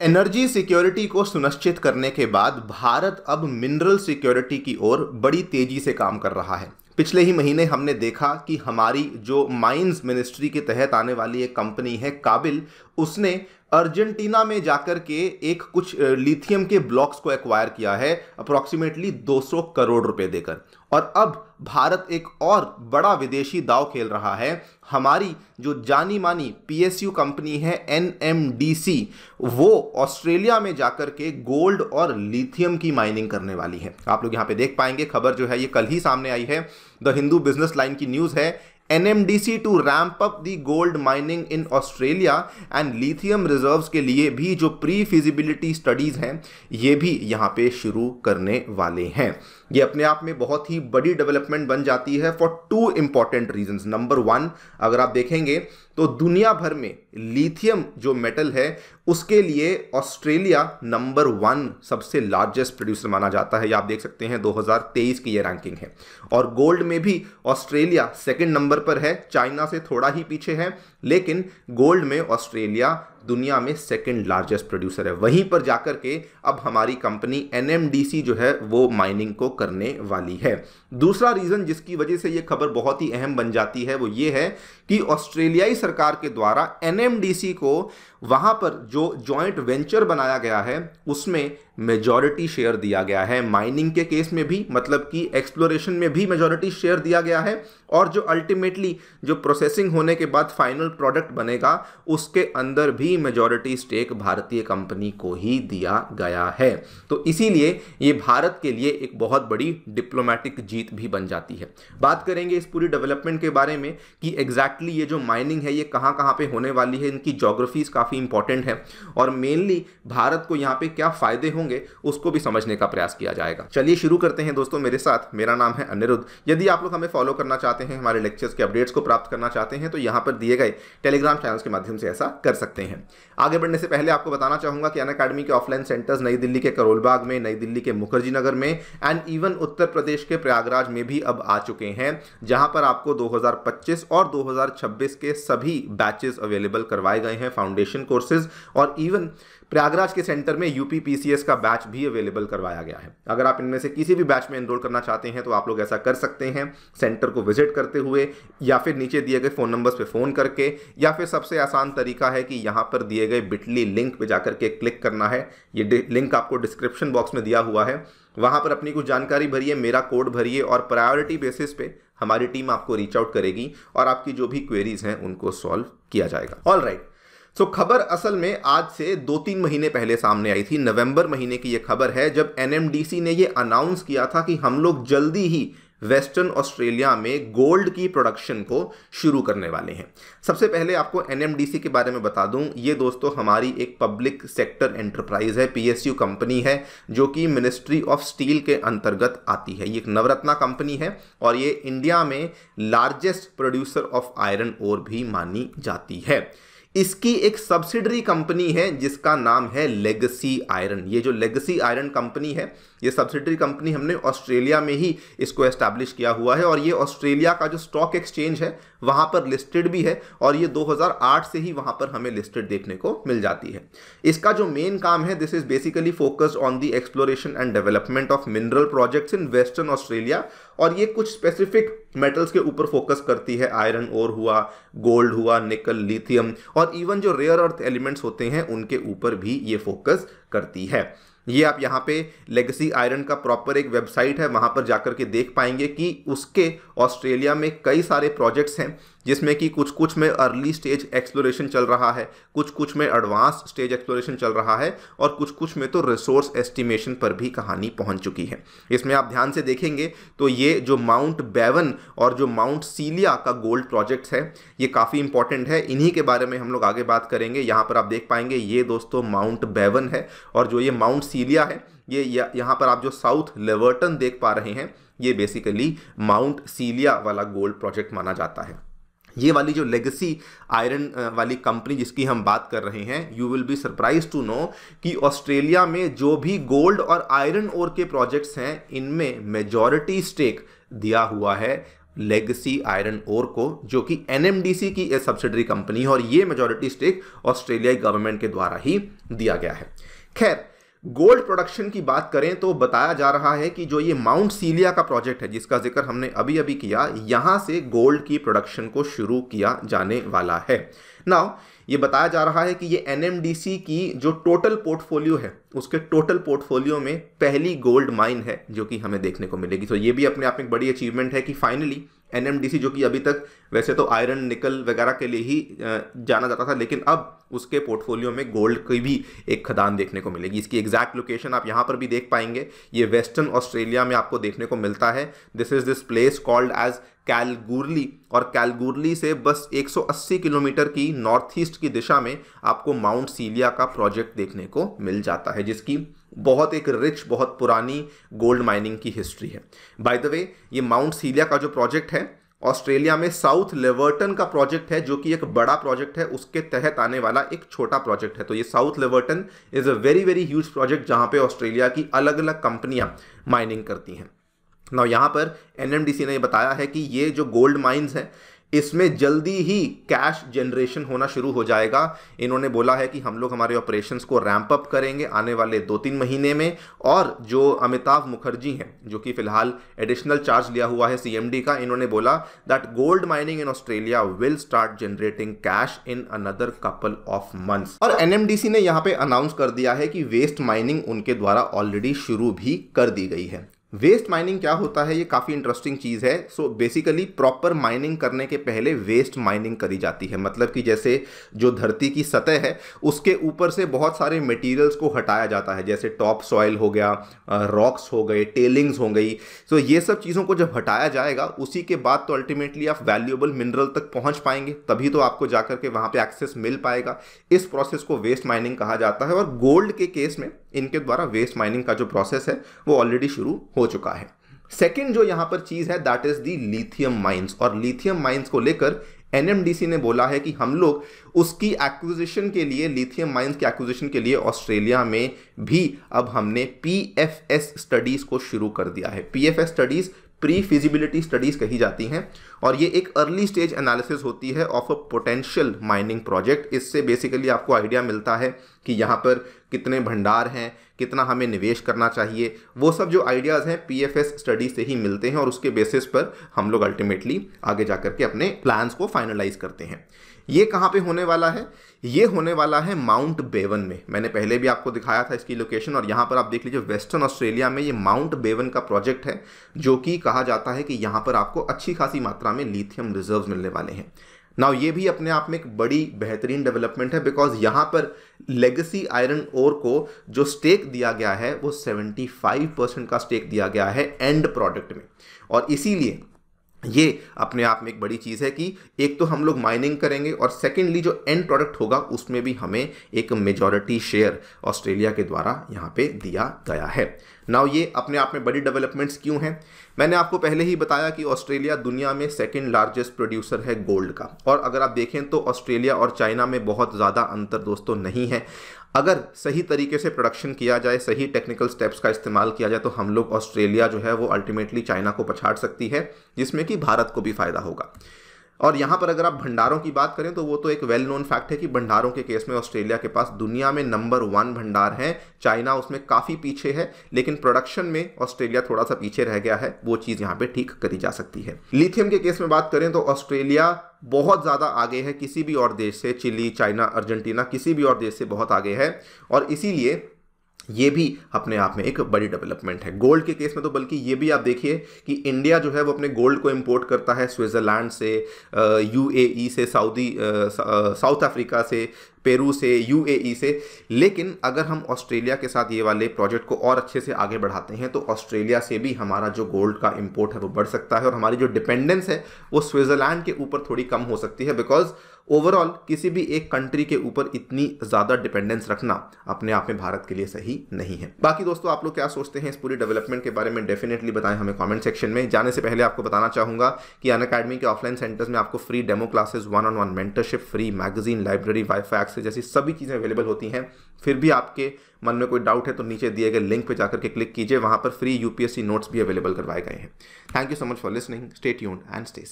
Energy security को सुनिश्चित करने के बाद भारत अब मिनरल सिक्योरिटी की ओर बड़ी तेजी से काम कर रहा है। पिछले ही महीने हमने देखा कि हमारी जो माइंस मिनिस्ट्री के तहत आने वाली एक कंपनी है काबिल, उसने अर्जेंटीना में जाकर के एक कुछ लिथियम के ब्लॉक्स को एक्वायर किया है अप्रॉक्सीमेटली 200 करोड़ रुपए देकर। और अब भारत एक और बड़ा विदेशी दांव खेल रहा है। हमारी जो जानी मानी पीएसयू कंपनी है एनएमडीसी, वो ऑस्ट्रेलिया में जाकर के गोल्ड और लिथियम की माइनिंग करने वाली है। आप लोग यहां पे देख पाएंगे, खबर जो है ये कल ही सामने आई है, द हिंदू बिजनेस लाइन की न्यूज है। NMDC to ramp up the gold mining in Australia and lithium reserves के लिए भी जो प्री फिजिबिलिटी स्टडीज हैं ये भी यहां पे शुरू करने वाले हैं। ये अपने आप में बहुत ही बड़ी डेवलपमेंट बन जाती है for two important reasons. Number one, अगर आप देखेंगे तो दुनिया भर में लिथियम जो मेटल है उसके लिए ऑस्ट्रेलिया नंबर 1 सबसे लार्जेस्ट प्रोड्यूसर माना जाता है। ये आप देख सकते हैं 2023 की ये रैंकिंग है। और गोल्ड में भी ऑस्ट्रेलिया सेकंड नंबर पर है, चाइना से थोड़ा ही पीछे है, लेकिन गोल्ड में ऑस्ट्रेलिया दुनिया में सेकंड लार्जेस्ट प्रोड्यूसर है। वहीं पर जाकर के अब हमारी कंपनी एनएमडीसी जो है वो माइनिंग को करने वाली है। दूसरा रीजन जिसकी वजह से ये खबर बहुत ही अहम बन जाती है वो ये है कि ऑस्ट्रेलियाई सरकार के द्वारा एनएमडीसी को वहां पर जो जॉइंट वेंचर बनाया गया है उसमें मेजॉरिटी शेयर दिया गया है। माइनिंग के केस में भी, मतलब कि एक्सप्लोरेशन में भी मेजॉरिटी शेयर दिया गया है, और जो अल्टीमेटली जो प्रोसेसिंग होने के बाद फाइनल प्रोडक्ट बनेगा उसके अंदर भी मेजॉरिटी स्टेक भारतीय कंपनी को ही दिया गया है। तो इसीलिए ये भारत के लिए एक बहुत बड़ी डिप्लोमेटिक जीत भी बन जाती है। बात करेंगे इस पूरी डेवलपमेंट के बारे में कि एग्जैक्टली ये जो माइनिंग है ये कहां कहां पे होने वाली है, इनकी ज्योग्राफीज काफी इंपॉर्टेंट है, और मेनली भारत को यहाँ पे क्या फायदे होंगे उसको भी समझने का प्रयास किया जाएगा। चलिए शुरू करते हैं दोस्तों मेरे साथ। मेरा नाम है अनिरुद्ध। यदि आप लोग हमें फॉलो करना चाहते हैं, हमारे लेक्चर्स के अपडेट्स को प्राप्त करना चाहते हैं, तो यहाँ पर दिए गए टेलीग्राम चैनल्स के माध्यम से ऐसा कर सकते हैं। आगे बढ़ने से पहले आपको बताना चाहूंगा कि अनअकैडमी के ऑफलाइन सेंटर्स नई दिल्ली के करोलबाग में, नई दिल्ली के मुखर्जी नगर में एंड इवन उत्तर प्रदेश के प्रयागराज में भी अब आ चुके हैं, जहां पर आपको 2025 और 2026 के सभी बैचेस अवेलेबल करवाए गए हैं, फाउंडेशन कोर्सेज, और इवन प्रयागराज के सेंटर में यूपीपीसीएस का बैच भी अवेलेबल करवाया गया है। अगर आप इनमें से किसी भी बैच में एनरोल करना चाहते हैं तो आप लोग ऐसा कर सकते हैं, सेंटर को विजिट करते हुए या फिर नीचे दिए गए फोन नंबर्स पे फोन करके, या फिर सबसे आसान तरीका है कि यहां पर दिए गए बिटली लिंक पे जाकर के क्लिक करना है। ये लिंक आपको डिस्क्रिप्शन बॉक्स में दिया हुआ है, वहां पर अपनी कुछ जानकारी भरिए, मेरा कोड भरिए, और प्रायोरिटी बेसिस पे हमारी टीम आपको रीच आउट करेगी और आपकी जो भी क्वेरीज हैं उनको सॉल्व किया जाएगा। ऑल राइट, सो खबर असल में आज से 2-3 महीने पहले सामने आई थी। नवंबर महीने की यह खबर है जब एनएमडीसी ने यह अनाउंस किया था कि हम लोग जल्दी ही वेस्टर्न ऑस्ट्रेलिया में गोल्ड की प्रोडक्शन को शुरू करने वाले हैं। सबसे पहले आपको एनएमडीसी के बारे में बता दूं, ये दोस्तों हमारी एक पब्लिक सेक्टर एंटरप्राइज है, पीएसयू कंपनी है, जो कि मिनिस्ट्री ऑफ स्टील के अंतर्गत आती है। ये एक नवरत्ना कंपनी है और ये इंडिया में largest producer of iron ore भी मानी जाती है। इसकी एक सब्सिडरी कंपनी है जिसका नाम है लेगेसी आयरन। ये जो लेगेसी आयरन कंपनी है, ये सब्सिडरी कंपनी हमने ऑस्ट्रेलिया में ही इसको एस्टैब्लिश किया हुआ है, और ये ऑस्ट्रेलिया का जो स्टॉक एक्सचेंज है वहां पर लिस्टेड भी है, और ये 2008 से ही वहां पर हमें लिस्टेड देखने को मिल जाती है। इसका जो मेन काम है, this is basically focused on the exploration and development of mineral projects in western Australia, और ये कुछ स्पेसिफिक मेटल्स के ऊपर फोकस करती है। आयरन ओर हुआ, गोल्ड हुआ, निकल, लिथियम, और इवन जो रेयर अर्थ एलिमेंट्स होते हैं उनके ऊपर भी ये फोकस करती है। ये आप यहाँ पे लेगेसी आयरन का प्रॉपर एक वेबसाइट है, वहां पर जाकर के देख पाएंगे कि उसके ऑस्ट्रेलिया में कई सारे प्रोजेक्ट्स हैं, जिसमें कि कुछ कुछ में अर्ली स्टेज एक्सप्लोरेशन चल रहा है, कुछ कुछ में एडवांस स्टेज एक्सप्लोरेशन चल रहा है, और कुछ कुछ में तो रिसोर्स एस्टिमेशन पर भी कहानी पहुंच चुकी है। इसमें आप ध्यान से देखेंगे तो ये जो माउंट बेवन और जो माउंट सीलिया का गोल्ड प्रोजेक्ट्स है ये काफ़ी इंपॉर्टेंट है, इन्हीं के बारे में हम लोग आगे बात करेंगे। यहाँ पर आप देख पाएंगे ये दोस्तों माउंट बेवन है, और जो ये माउंट सीलिया है ये यहाँ पर आप जो साउथ लेवर्टन देख पा रहे हैं ये बेसिकली माउंट सीलिया वाला गोल्ड प्रोजेक्ट माना जाता है। ये वाली जो लेगेसी आयरन वाली कंपनी जिसकी हम बात कर रहे हैं, you will be surprise to know कि ऑस्ट्रेलिया में जो भी गोल्ड और आयरन ओर के प्रोजेक्ट्स हैं इनमें मेजॉरिटी स्टेक दिया हुआ है लेगेसी आयरन ओर को, जो कि एनएमडीसी की एक सब्सिडरी कंपनी है और ये मेजॉरिटी स्टेक ऑस्ट्रेलियाई गवर्नमेंट के द्वारा ही दिया गया है। खैर, गोल्ड प्रोडक्शन की बात करें तो बताया जा रहा है कि जो ये माउंट सीलिया का प्रोजेक्ट है जिसका जिक्र हमने अभी अभी किया, यहां से गोल्ड की प्रोडक्शन को शुरू किया जाने वाला है। नाउ ये बताया जा रहा है कि ये एनएमडीसी की जो टोटल पोर्टफोलियो है उसके टोटल पोर्टफोलियो में पहली गोल्ड माइन है जो कि हमें देखने को मिलेगी। तो ये भी अपने आप में एक बड़ी अचीवमेंट है कि फाइनली एनएमडीसी, जो कि अभी तक वैसे तो आयरन निकल वगैरह के लिए ही जाना जाता था, लेकिन अब उसके पोर्टफोलियो में गोल्ड की भी एक खदान देखने को मिलेगी। इसकी एग्जैक्ट लोकेशन आप यहाँ पर भी देख पाएंगे, ये वेस्टर्न ऑस्ट्रेलिया में आपको देखने को मिलता है। दिस प्लेस कॉल्ड एज कैलगुरली, और कैलगुरली से बस 180 किलोमीटर की नॉर्थ ईस्ट की दिशा में आपको माउंट सीलिया का प्रोजेक्ट देखने को मिल जाता है, जिसकी बहुत एक रिच, बहुत पुरानी गोल्ड माइनिंग की हिस्ट्री है। बाय द वे, ये माउंट सीलिया का जो प्रोजेक्ट है ऑस्ट्रेलिया में साउथ लेवर्टन का प्रोजेक्ट है, जो कि एक बड़ा प्रोजेक्ट है, उसके तहत आने वाला एक छोटा प्रोजेक्ट है। तो ये South Laverton is a very very huge project जहां पे ऑस्ट्रेलिया की अलग अलग कंपनियां माइनिंग करती हैं। ना यहाँ पर एनएमडीसी ने बताया है कि ये जो गोल्ड माइंस है इसमें जल्दी ही कैश जनरेशन होना शुरू हो जाएगा। इन्होंने बोला है कि हम लोग हमारे ऑपरेशंस को रैंप अप करेंगे आने वाले 2-3 महीने में, और जो अमिताभ मुखर्जी हैं जो कि फिलहाल एडिशनल चार्ज लिया हुआ है सीएमडी का, इन्होंने बोला that gold mining in Australia will start generating cash in another couple of months. और एनएमडीसी ने यहाँ पे अनाउंस कर दिया है कि वेस्ट माइनिंग उनके द्वारा ऑलरेडी शुरू भी कर दी गई है। वेस्ट माइनिंग क्या होता है, ये काफ़ी इंटरेस्टिंग चीज़ है। सो बेसिकली प्रॉपर माइनिंग करने के पहले वेस्ट माइनिंग करी जाती है, मतलब कि जैसे जो धरती की सतह है उसके ऊपर से बहुत सारे मटेरियल्स को हटाया जाता है, जैसे टॉप सॉइल हो गया, रॉक्स हो गए, टेलिंग्स हो गई। सो ये सब चीज़ों को जब हटाया जाएगा उसी के बाद तो अल्टीमेटली आप वैल्यूएबल मिनरल तक पहुँच पाएंगे, तभी तो आपको जाकर के वहाँ पर एक्सेस मिल पाएगा। इस प्रोसेस को वेस्ट माइनिंग कहा जाता है, और गोल्ड के केस में इनके द्वारा वेस्ट माइनिंग का जो प्रोसेस है वो ऑलरेडी शुरू हो चुका है। सेकंड जो यहां पर चीज है that is the lithium mines, और लिथियम माइंस को लेकर एनएमडीसी ने बोला है कि हम लोग उसकी एक्विजिशन के लिए, लिथियम माइंस की एक्विजिशन के लिए ऑस्ट्रेलिया में भी अब हमने पीएफएस स्टडीज को शुरू कर दिया है। PFS studies pre feasibility studies कही जाती हैं, और ये एक अर्ली स्टेज एनालिसिस होती है of a potential mining project. इससे बेसिकली आपको आइडिया मिलता है कि यहाँ पर कितने भंडार हैं, कितना हमें निवेश करना चाहिए, वो सब जो आइडियाज़ हैं पीएफएस स्टडी से ही मिलते हैं, और उसके बेसिस पर हम लोग अल्टीमेटली आगे जाकर के अपने प्लान्स को फाइनलाइज करते हैं। ये कहाँ पे होने वाला है? ये होने वाला है माउंट बेवन में। मैंने पहले भी आपको दिखाया था इसकी लोकेशन, और यहाँ पर आप देख लीजिए वेस्टर्न ऑस्ट्रेलिया में ये माउंट बेवन का प्रोजेक्ट है, जो कि कहा जाता है कि यहाँ पर आपको अच्छी खासी मात्रा में लिथियम रिजर्व्स मिलने वाले हैं। नाउ ये भी अपने आप में एक बड़ी बेहतरीन डेवलपमेंट है, बिकॉज यहाँ पर लेगेसी आयरन ओर को जो स्टेक दिया गया है वो 75% का स्टेक दिया गया है एंड प्रोडक्ट में, और इसीलिए ये अपने आप में एक बड़ी चीज़ है कि एक तो हम लोग माइनिंग करेंगे, और सेकेंडली जो एंड प्रोडक्ट होगा उसमें भी हमें एक मेजॉरिटी शेयर ऑस्ट्रेलिया के द्वारा यहाँ पे दिया गया है। नाउ ये अपने आप में बड़ी डेवलपमेंट्स क्यों हैं? मैंने आपको पहले ही बताया कि ऑस्ट्रेलिया दुनिया में सेकंड लार्जेस्ट प्रोड्यूसर है गोल्ड का, और अगर आप देखें तो ऑस्ट्रेलिया और चाइना में बहुत ज़्यादा अंतर दोस्तों नहीं है। अगर सही तरीके से प्रोडक्शन किया जाए, सही टेक्निकल स्टेप्स का इस्तेमाल किया जाए, तो हम लोग ऑस्ट्रेलिया जो है वो अल्टीमेटली चाइना को पछाड़ सकती है, जिसमें कि भारत को भी फायदा होगा। और यहाँ पर अगर आप भंडारों की बात करें तो वो तो एक वेल नोन फैक्ट है कि भंडारों के केस में ऑस्ट्रेलिया के पास दुनिया में नंबर 1 भंडार है। चाइना उसमें काफ़ी पीछे है, लेकिन प्रोडक्शन में ऑस्ट्रेलिया थोड़ा सा पीछे रह गया है, वो चीज़ यहाँ पे ठीक करी जा सकती है। लिथियम के केस में बात करें तो ऑस्ट्रेलिया बहुत ज़्यादा आगे है किसी भी और देश से, चिली, चाइना, अर्जेंटीना, किसी भी और देश से बहुत आगे है, और इसीलिए ये भी अपने आप में एक बड़ी डेवलपमेंट है। गोल्ड के केस में तो बल्कि ये भी आप देखिए कि इंडिया जो है वो अपने गोल्ड को इंपोर्ट करता है स्विट्ज़रलैंड से, यूएई से, साउथ अफ्रीका से, पेरू से, यूएई से। लेकिन अगर हम ऑस्ट्रेलिया के साथ ये वाले प्रोजेक्ट को और अच्छे से आगे बढ़ाते हैं तो ऑस्ट्रेलिया से भी हमारा जो गोल्ड का इंपोर्ट है वो बढ़ सकता है, और हमारी जो डिपेंडेंस है वो स्विट्ज़रलैंड के ऊपर थोड़ी कम हो सकती है, बिकॉज ओवरऑल किसी भी एक कंट्री के ऊपर इतनी ज़्यादा डिपेंडेंस रखना अपने आप में भारत के लिए सही नहीं है। बाकी दोस्तों आप लोग क्या सोचते हैं इस पूरी डेवलपमेंट के बारे में डेफिनेटली बताएं हमें कमेंट सेक्शन में। जाने से पहले आपको बताना चाहूँगा कि अनअकैडमी के ऑफलाइन सेंटर्स में आपको free demo classes, 1-on-1 mentorship, free magazine, library, wifi access जैसी सभी चीज़ें अवेलेबल होती हैं। फिर भी आपके मन में कोई डाउट है तो नीचे दिए गए लिंक पर जाकर के क्लिक कीजिए, वहाँ पर फ्री यूपीएससी नोट्स भी अवेलेबल करवाए गए हैं। Thank you so much for listening, stay tuned and stay safe.